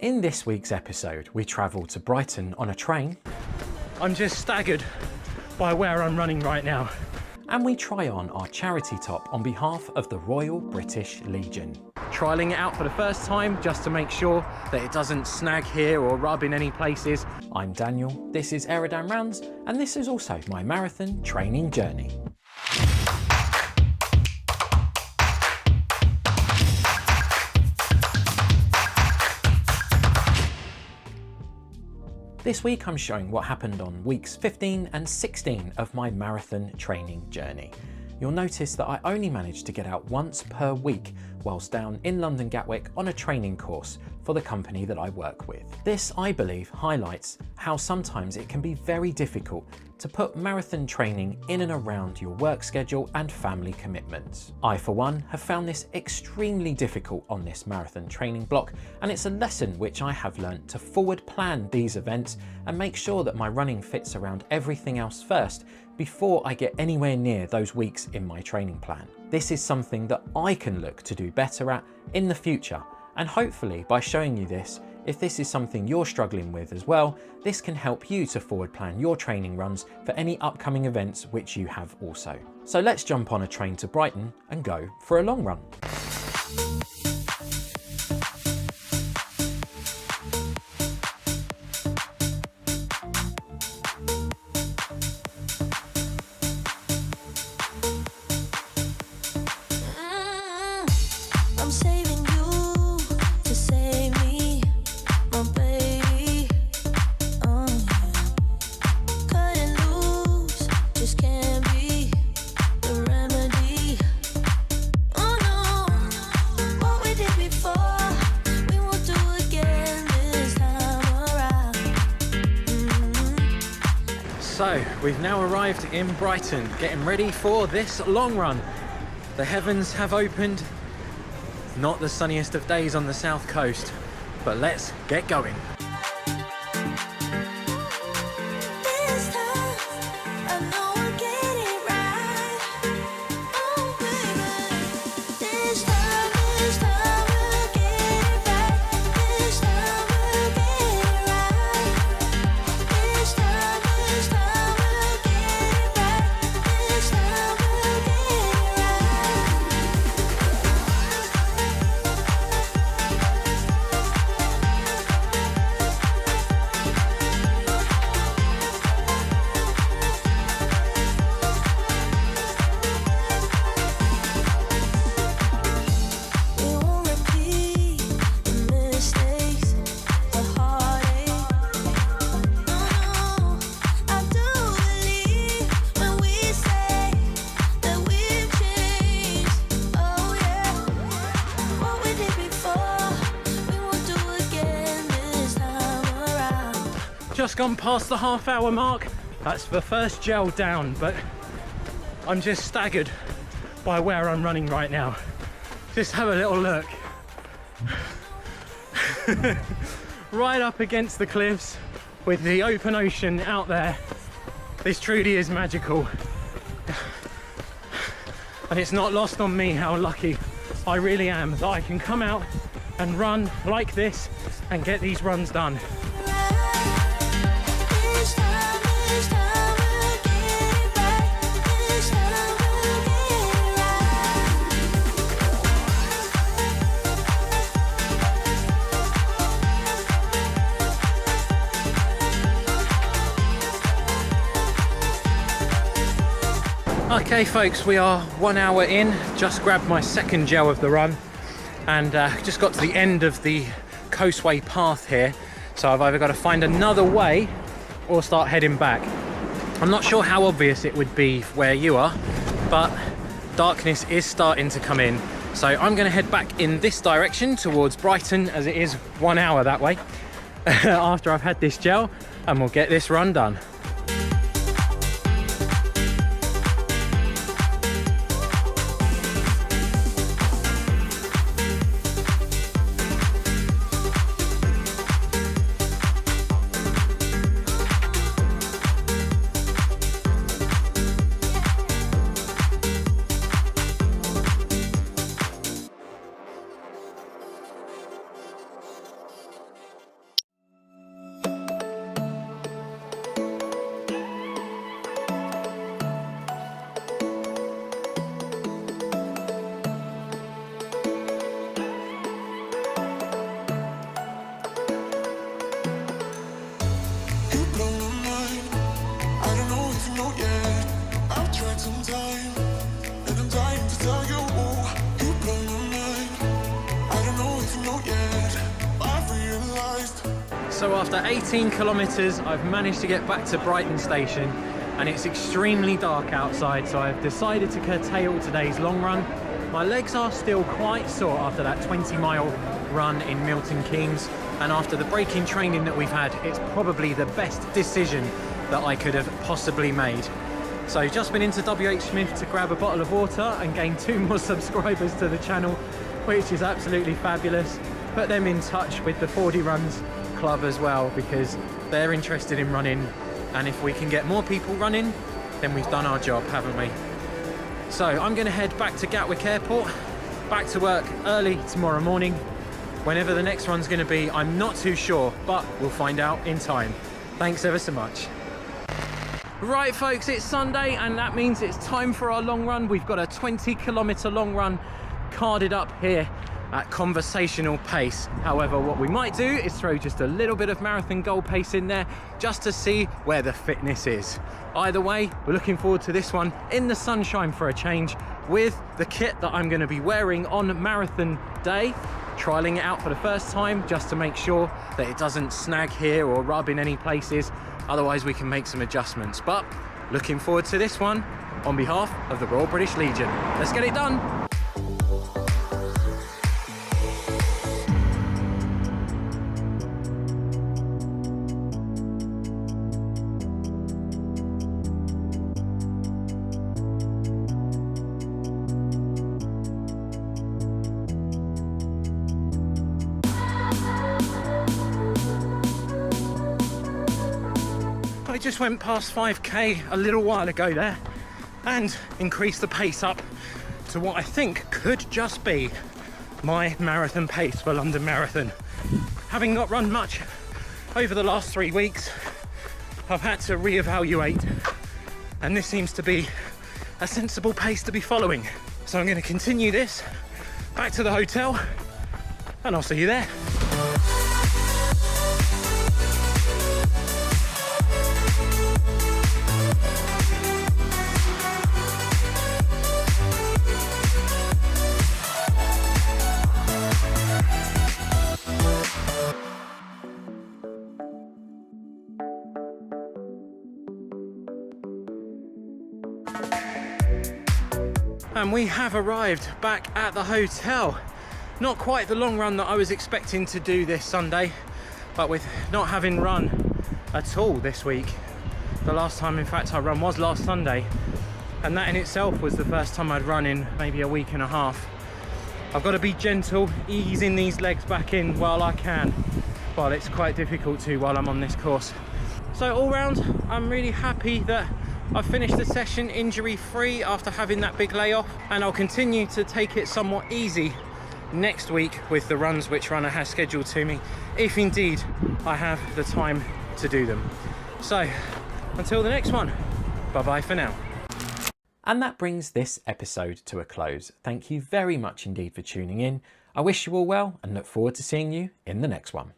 In this week's episode, we travel to Brighton on a train. I'm just staggered by where I'm running right now. And we try on our charity top on behalf of the Royal British Legion. Trialling it out for the first time just to make sure that it doesn't snag here or rub in any places. I'm Daniel, this is Aerodan Runs, and this is also my marathon training journey. This week I'm showing what happened on weeks 15 and 16 of my marathon training journey. You'll notice that I only managed to get out once per week whilst down in London Gatwick on a training course for the company that I work with. This, I believe, highlights how sometimes it can be very difficult to put marathon training in and around your work schedule and family commitments. I, for one, have found this extremely difficult on this marathon training block, and it's a lesson which I have learnt to forward plan these events and make sure that my running fits around everything else first before I get anywhere near those weeks in my training plan. This is something that I can look to do better at in the future, and hopefully by showing you this, if this is something you're struggling with as well, this can help you to forward plan your training runs for any upcoming events which you have also. So let's jump on a train to Brighton and go for a long run. So we've now arrived in Brighton, getting ready for this long run. The heavens have opened. Not the sunniest of days on the south coast, but let's get going. Just gone past the half-hour mark. That's the first gel down, but I'm just staggered by where I'm running right now. Just have a little look. Right up against the cliffs with the open ocean out there. This truly is magical. And it's not lost on me how lucky I really am that I can come out and run like this and get these runs done. Okay folks, we are 1 hour in, just grabbed my second gel of the run and just got to the end of the coastway path here, so I've either got to find another way or start heading back. I'm not sure how obvious it would be where you are, but darkness is starting to come in, so I'm going to head back in this direction towards Brighton, as it is 1 hour that way after I've had this gel, and we'll get this run done. So after 18 kilometers, I've managed to get back to Brighton station, and it's extremely dark outside, so I've decided to curtail today's long run. My legs are still quite sore after that 20-mile run in Milton Keynes, and after the break-in training that we've had, it's probably the best decision that I could have possibly made. So just been into WH Smith to grab a bottle of water and gain 2 more subscribers to the channel, which is absolutely fabulous. Put them in touch with the 40 Runs Club as well, because they're interested in running, and if we can get more people running, then we've done our job, haven't we? So I'm going to head back to Gatwick Airport, back to work early tomorrow morning. Whenever the next run's going to be, I'm not too sure, but we'll find out in time. Thanks ever so much. Right folks, it's Sunday, and that means it's time for our long run. We've got a 20-kilometer long run carded up here at conversational pace. However, what we might do is throw just a little bit of marathon goal pace in there just to see where the fitness is. Either way, we're looking forward to this one in the sunshine for a change, with the kit that I'm going to be wearing on marathon day, trialing it out for the first time just to make sure that it doesn't snag here or rub in any places. Otherwise we can make some adjustments, but looking forward to this one on behalf of the Royal British Legion. Let's get it done. I just went past 5k a little while ago there and increased the pace up to what I think could just be my marathon pace for London Marathon. Having not run much over the last 3 weeks, I've had to reevaluate, and this seems to be a sensible pace to be following. So I'm going to continue this back to the hotel, and I'll see you there. And we have arrived back at the hotel. Not quite the long run that I was expecting to do this Sunday, but with not having run at all this week, the last time in fact I run was last Sunday, and that in itself was the first time I'd run in maybe a week and a half. I've got to be gentle, easing these legs back in while I can, while it's quite difficult to while I'm on this course. So all round, I'm really happy that I've finished the session injury-free after having that big layoff, and I'll continue to take it somewhat easy next week with the runs which Runner has scheduled to me, if indeed I have the time to do them. So, until the next one, bye-bye for now. And that brings this episode to a close. Thank you very much indeed for tuning in. I wish you all well and look forward to seeing you in the next one.